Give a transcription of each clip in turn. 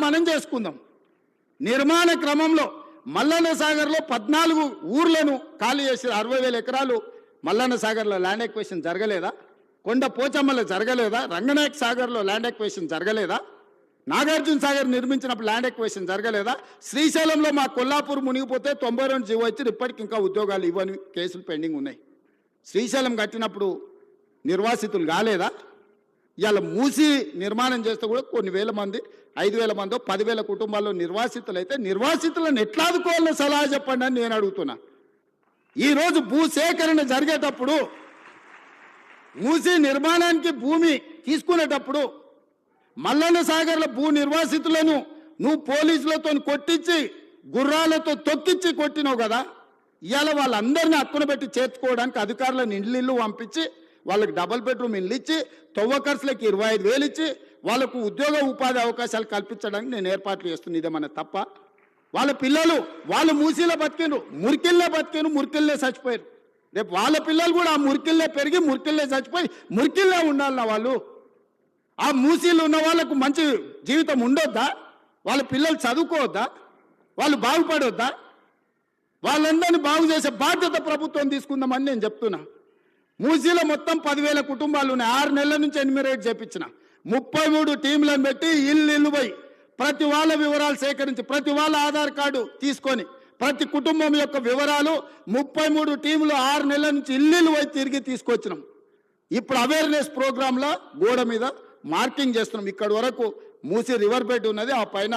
మనం చేసుకుందాం. నిర్మాణ క్రమంలో మల్లన్న సాగర్లో 14 ఊర్లను ఖాళీ చేసి 60,000 ఎకరాలు మల్లన్న సాగర్లో ల్యాండ్ ఎక్వేషన్ జరగలేదా? కొండ పోచమ్మలో జరగలేదా? రంగనాయక్ సాగర్లో ల్యాండ్ ఎక్వేషన్ జరగలేదా? నాగార్జున సాగర్ నిర్మించినప్పుడు ల్యాండ్ ఎక్వేషన్ జరగలేదా? శ్రీశైలంలో మా కొల్లాపూర్ మునిగిపోతే 92 జీవో ఇచ్చి ఇప్పటికి ఇంకా ఉద్యోగాలు ఇవ్వని కేసులు పెండింగ్ ఉన్నాయి. శ్రీశైలం కట్టినప్పుడు నిర్వాసితులు కాలేదా? ఇవాళ మూసి నిర్మాణం చేస్తే కూడా కొన్ని వేల మంది 5,000 మందో 10,000 కుటుంబాల్లో నిర్వాసితులు అయితే నిర్వాసితులను ఎట్లా ఆదుకోవాలో సలహా చెప్పండి అని నేను అడుగుతున్నా. ఈరోజు భూసేకరణ జరిగేటప్పుడు మూసి నిర్మాణానికి భూమి తీసుకునేటప్పుడు మల్లన్న సాగర్ల భూ నిర్వాసితులను నువ్వు పోలీసులతో కొట్టించి గుర్రాలతో తొక్కిచ్చి కొట్టినావు కదా. ఇవాళ వాళ్ళందరినీ హక్కున పెట్టి చేర్చుకోవడానికి అధికారులను ఇళ్ళు పంపించి వాళ్ళకి డబుల్ బెడ్రూమ్ ఇల్లు ఇచ్చి తవ్వకర్సులకి 25,000 ఇచ్చి వాళ్ళకు ఉద్యోగ ఉపాధి అవకాశాలు కల్పించడానికి నేను ఏర్పాట్లు చేస్తున్నా. ఇదేమన్నా తప్ప? వాళ్ళ పిల్లలు వాళ్ళు మూసీలో బతికిండ్రు, మురికిల్లే బతికిండ్రు, మురికిల్లే చచ్చిపోయారు. రేపు వాళ్ళ పిల్లలు కూడా ఆ మురికిల్లే పెరిగి మురికిల్లే చచ్చిపోయి మురికిల్లే ఉండాలన్న వాళ్ళు. ఆ మూసీలు ఉన్న వాళ్ళకు మంచి జీవితం ఉండొద్దా? వాళ్ళ పిల్లలు చదువుకోవద్దా? వాళ్ళు బాగుపడొద్దా? వాళ్ళందరినీ బాగు చేసే బాధ్యత ప్రభుత్వం తీసుకుందామని నేను చెప్తున్నా. మూసీలో మొత్తం 10,000 కుటుంబాలు ఉన్నాయి. 6 నెలల నుంచి ఎన్యూమరేట్ చేపించిన 33 టీంలను పెట్టి ఇల్లు పోయి ప్రతి వాళ్ళ వివరాలు సేకరించి ప్రతి వాళ్ళ ఆధార్ కార్డు తీసుకొని ప్రతి కుటుంబం యొక్క వివరాలు 33 టీంలు 6 నెలల నుంచి ఇల్లు పోయి తిరిగి తీసుకొచ్చినాం. ఇప్పుడు అవేర్నెస్ ప్రోగ్రాంలో గోడ మీద మార్కింగ్ చేస్తున్నాం. ఇక్కడ వరకు మూసీ రివర్ బెడ్ ఉన్నది, ఆ పైన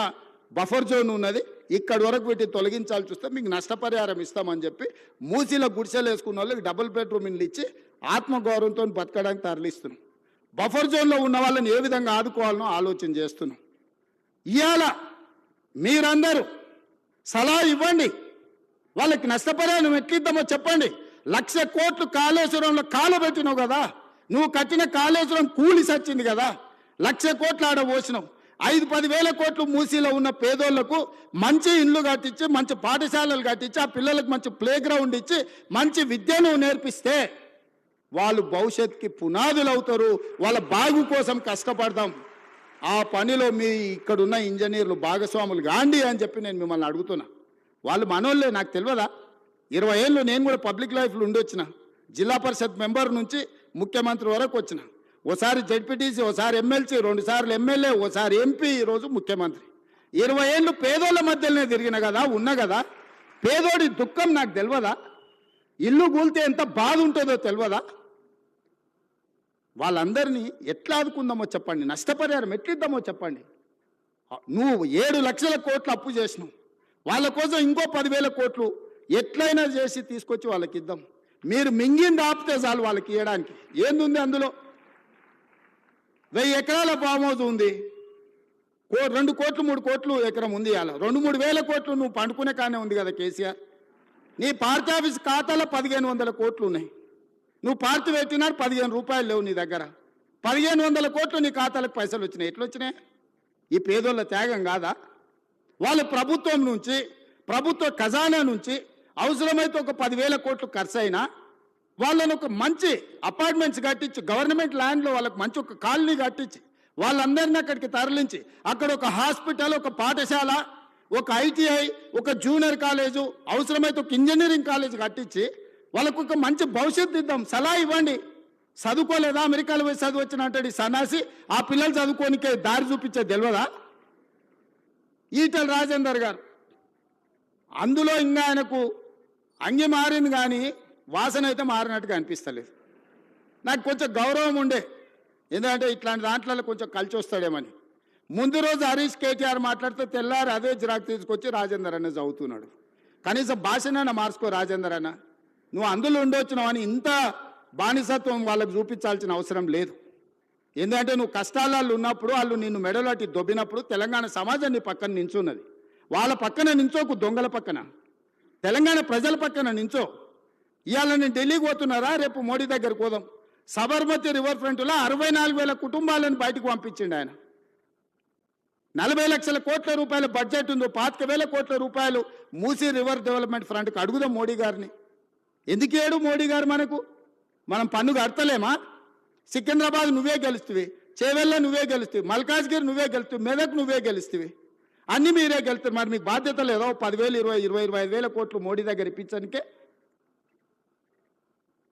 బఫర్ జోన్ ఉన్నది, ఇక్కడి వరకు వీటిని తొలగించాల్సి చూస్తే మీకు నష్టపరిహారం ఇస్తామని చెప్పి మూసీలో గుడిసెలు వేసుకున్న వాళ్ళకి డబుల్ బెడ్రూమ్ ఇల్లు ఇచ్చి ఆత్మగౌరవంతో బతకడానికి తరలిస్తున్నాం. బఫర్ జోన్లో ఉన్న వాళ్ళని ఏ విధంగా ఆదుకోవాలనో ఆలోచన చేస్తున్నాం. ఇవాళ మీరందరూ సలహా ఇవ్వండి, వాళ్ళకి నష్టపరిహారం ఎట్లిద్దామో చెప్పండి. 1,00,000 కోట్లు కాళేశ్వరంలో కాలబెట్టినావు కదా, నువ్వు కట్టిన కాళేశ్వరం కూలి సచ్చింది కదా, 1,00,000 కోట్లు ఆడ పోసినావు. 5-10 వేల కోట్లు మూసీలో ఉన్న పేదోళ్లకు మంచి ఇండ్లు కట్టించి మంచి పాఠశాలలు కట్టించి ఆ పిల్లలకు మంచి ప్లే గ్రౌండ్ ఇచ్చి మంచి విద్యను నేర్పిస్తే వాళ్ళు భవిష్యత్తుకి పునాదులు అవుతారు. వాళ్ళ బాగు కోసం కష్టపడదాం. ఆ పనిలో మీ ఇక్కడున్న ఇంజనీర్లు భాగస్వాములు గాండి అని చెప్పి నేను మిమ్మల్ని అడుగుతున్నా. వాళ్ళు మనోళ్ళే, నాకు తెలియదా? 20 ఏళ్ళు నేను కూడా పబ్లిక్ లైఫ్లో ఉండొచ్చిన. జిల్లా పరిషత్ మెంబర్ నుంచి ముఖ్యమంత్రి వరకు వచ్చిన. ఓసారి జడ్పీటీసీ, ఓసారి ఎమ్మెల్సీ, 2 సార్లు ఎమ్మెల్యే, ఓసారి ఎంపీ, ఈరోజు ముఖ్యమంత్రి. 20 ఏళ్ళు పేదోళ్ళ మధ్యలోనే తిరిగిన కదా, ఉన్నా కదా. పేదోడి దుఃఖం నాకు తెలియదా? ఇల్లు కూలితే ఎంత బాధ ఉంటుందో తెలియదా? వాళ్ళందరినీ ఎట్లా ఆదుకుందామో చెప్పండి, నష్టపరిహారం ఎట్లిద్దామో చెప్పండి. నువ్వు 7 లక్షల కోట్లు అప్పు చేసినావు, వాళ్ళ కోసం ఇంకో 10,000 కోట్లు ఎట్లయినా చేసి తీసుకొచ్చి వాళ్ళకి ఇద్దాం. మీరు మింగింది ఆపితే చాలు వాళ్ళకి ఇవ్వడానికి. ఏందుంది అందులో? 1000 ఎకరాల ఫామ్ హౌస్ ఉంది, 2 కోట్లు 3 కోట్లు ఎకరం ఉంది. అలా 2-3 వేల కోట్లు నువ్వు పండుకునే కానే ఉంది కదా కేసీఆర్. నీ పార్టీ ఆఫీస్ ఖాతాలో 1,500 కోట్లు ఉన్నాయి. నువ్వు పార్టీ పెట్టినా 15 రూపాయలు లేవు నీ దగ్గర. 1,500 కోట్లు నీ ఖాతాలకు పైసలు వచ్చినాయి. ఎట్లా వచ్చినాయి? ఈ పేదోళ్ళ త్యాగం కాదా? వాళ్ళ ప్రభుత్వం నుంచి, ప్రభుత్వ ఖజానా నుంచి అవసరమైతే ఒక 10,000 కోట్లు ఖర్చు అయినా వాళ్ళని ఒక మంచి అపార్ట్మెంట్స్ కట్టించి గవర్నమెంట్ ల్యాండ్లో వాళ్ళకి మంచి ఒక కాలనీ కట్టించి వాళ్ళందరినీ అక్కడికి తరలించి అక్కడ ఒక హాస్పిటల్, ఒక పాఠశాల, ఒక ఐటీఐ, ఒక జూనియర్ కాలేజు, అవసరమైతే ఒక ఇంజనీరింగ్ కాలేజ్ కట్టించి వాళ్ళకు ఒక మంచి భవిష్యత్తు ఇద్దాం. సలహా ఇవ్వండి. చదువుకోలేదా? అమెరికాలో పోయి చదువు వచ్చిన అంటాడు సన్నాసి. ఆ పిల్లలు చదువుకోనికే దారి చూపించే తెలియదా? ఈటెల రాజేందర్ గారు అందులో ఇంకా ఆయనకు అంగి మారింది కానీ వాసన అయితే మారినట్టుగా అనిపిస్తలేదు. నాకు కొంచెం గౌరవం ఉండే, ఎందుకంటే ఇట్లాంటి దాంట్లో కొంచెం కలిసి వస్తాడేమని. ముందు రోజు హరీష్ కేటీఆర్ మాట్లాడితే తెల్లారి అదే జిరాక్ తీసుకొచ్చి రాజేందర్ అన్న చదువుతున్నాడు. కనీసం భాషనైనా మార్చుకో రాజేందర్ అన్న. నువ్వు అందులో ఉండొచ్చినావు అని ఇంత బానిసత్వం వాళ్ళకు చూపించాల్సిన అవసరం లేదు. ఎందుకంటే నువ్వు కష్టాలలో ఉన్నప్పుడు వాళ్ళు నిన్ను మెడలోటి దొబ్బినప్పుడు తెలంగాణ సమాజం నీ పక్కన నించున్నది. వాళ్ళ పక్కన నించోకు, దొంగల పక్కన, తెలంగాణ ప్రజల పక్కన నించో. ఇవాళ నేను ఢిల్లీకి పోతున్నారా, రేపు మోడీ దగ్గరకు పోదాం. సబర్మతి రివర్ ఫ్రంట్లో 64,000 కుటుంబాలను బయటకు పంపించిండు ఆయన. 40 లక్షల కోట్ల రూపాయల బడ్జెట్ ఉందో, 25,000 కోట్ల రూపాయలు మూసీ రివర్ డెవలప్మెంట్ ఫ్రంట్కి అడుగుదాం మోడీ గారిని. ఎందుకు ఏడు మోడీ గారు మనకు? మనం పన్ను కడతలేమా? సికింద్రాబాద్ నువ్వే గెలుస్తువి, చేవెళ్ళ నువ్వే గెలుస్తువి, మల్కాజ్గిరి నువ్వే గెలుస్తువి, మెదక్ నువ్వే గెలుస్తువి. అన్ని మీరే గెలుస్తారు. మరి మీకు బాధ్యత లేదో 10,000 25,000 కోట్లు మోడీ దగ్గర ఇప్పించడానికే.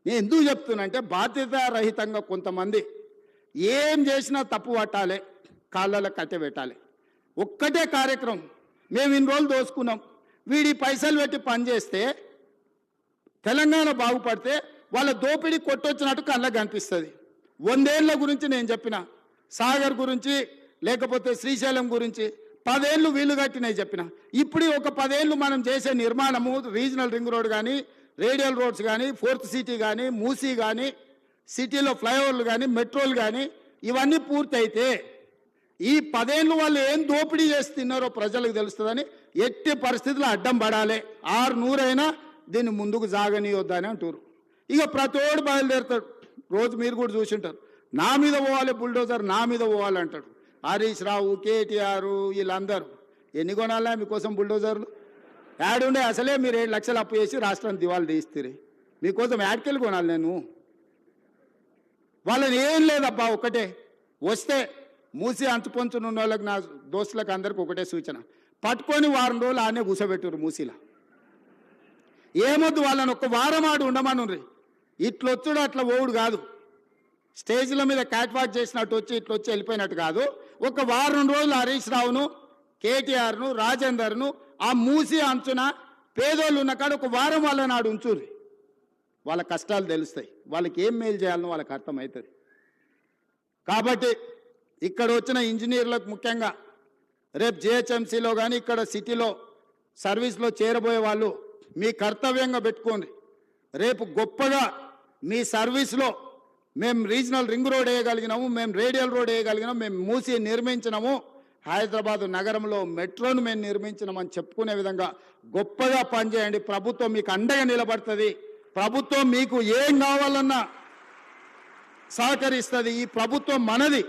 నేను ఎందుకు చెప్తున్నా బాధ్యత రహితంగా కొంతమంది ఏం చేసినా తప్పు పట్టాలి, కాళ్ళలో కట్టె పెట్టాలి. ఒక్కటే కార్యక్రమం, మేము ఇన్ని రోజులు దోసుకున్నాం, వీడి పైసలు పెట్టి పనిచేస్తే తెలంగాణ బాగుపడితే వాళ్ళ దోపిడీ కొట్టొచ్చినట్టు కళ్ళకు కనిపిస్తుంది. 100 ఏళ్ల గురించి నేను చెప్పిన, సాగర్ గురించి లేకపోతే శ్రీశైలం గురించి 10 ఏళ్ళు వీలు కట్టినవి చెప్పిన. ఇప్పుడు ఒక 10 ఏళ్ళు మనం చేసే నిర్మాణము, రీజనల్ రింగ్ రోడ్ కానీ, రేడియల్ రోడ్స్ కానీ, 4th సిటీ కానీ, మూసీ కానీ, సిటీలో ఫ్లైఓవర్లు కానీ, మెట్రోలు కానీ ఇవన్నీ పూర్తయితే ఈ 10 ఏళ్ళు వాళ్ళు ఏం దోపిడీ చేసి తిన్నారో ప్రజలకు తెలుస్తుందని ఎట్టి పరిస్థితుల్లో అడ్డం పడాలి. 600 అయినా దీన్ని ముందుకు సాగనీయొద్దని అంటారు. ఇక ప్రతోడు బయలుదేరుతాడు. రోజు మీరు కూడా చూసింటారు, నా మీద పోవాలి బుల్డోజర్, నా మీద పోవాలి అంటాడు. హరీష్ రావు, కేటీఆర్ వీళ్ళందరూ ఎన్ని కొనాలా మీకోసం బుల్డోజర్లు? యాడుండే అసలే మీరు 7 లక్షలు అప్పు చేసి రాష్ట్రాన్ని దివాళి తీస్తారు. మీకోసం యాడ్కెళ్ళి కొనాలి నేను? వాళ్ళని ఏం లేదబ్బా, ఒకటే వస్తే మూసి అంచుపొంచునున్న వాళ్ళకి, నా దోస్తులకు అందరికి ఒకటే సూచన, పట్టుకొని వారం రోజులు ఆనే కూసబెట్టురు మూసీలా. ఏమొద్దు, వాళ్ళని ఒక్క వారం ఆడు ఉండమనుండ్రి. ఇట్లొచ్చుడు అట్లా ఓవుడు కాదు, స్టేజ్ల మీద క్యాట్ వాక్ చేసినట్టు వచ్చి ఇట్లొచ్చి వెళ్ళిపోయినట్టు కాదు. ఒక వారం రోజులు హరీష్ రావును, కేటీఆర్ను, రాజేందర్ను ఆ మూసి అంచున పేదోళ్ళు ఉన్న కాడ ఒక వారం వాళ్ళని ఆడు ఉంచుర్రి. వాళ్ళ కష్టాలు తెలుస్తాయి, వాళ్ళకి ఏం మేలు చేయాలనో వాళ్ళకి అర్థమవుతుంది. కాబట్టి ఇక్కడ వచ్చిన ఇంజనీర్లకు ముఖ్యంగా రేపు జిహెచ్ఎంసీలో కానీ ఇక్కడ సిటీలో సర్వీస్లో చేరబోయే వాళ్ళు మీ కర్తవ్యంగా పెట్టుకోండి. రేపు గొప్పగా మీ సర్వీస్లో మేము రీజనల్ రింగ్ రోడ్ వేయగలిగినాము, మేము రేడియల్ రోడ్ వేయగలిగినాము, మేము మూసి నిర్మించినాము, హైదరాబాద్ నగరంలో మెట్రోను మేము నిర్మించినామని చెప్పుకునే విధంగా గొప్పగా పనిచేయండి. ప్రభుత్వం మీకు అండగా నిలబడుతుంది. ప్రభుత్వం మీకు ఏం కావాలన్నా సహకరిస్తుంది. ఈ ప్రభుత్వం మనది.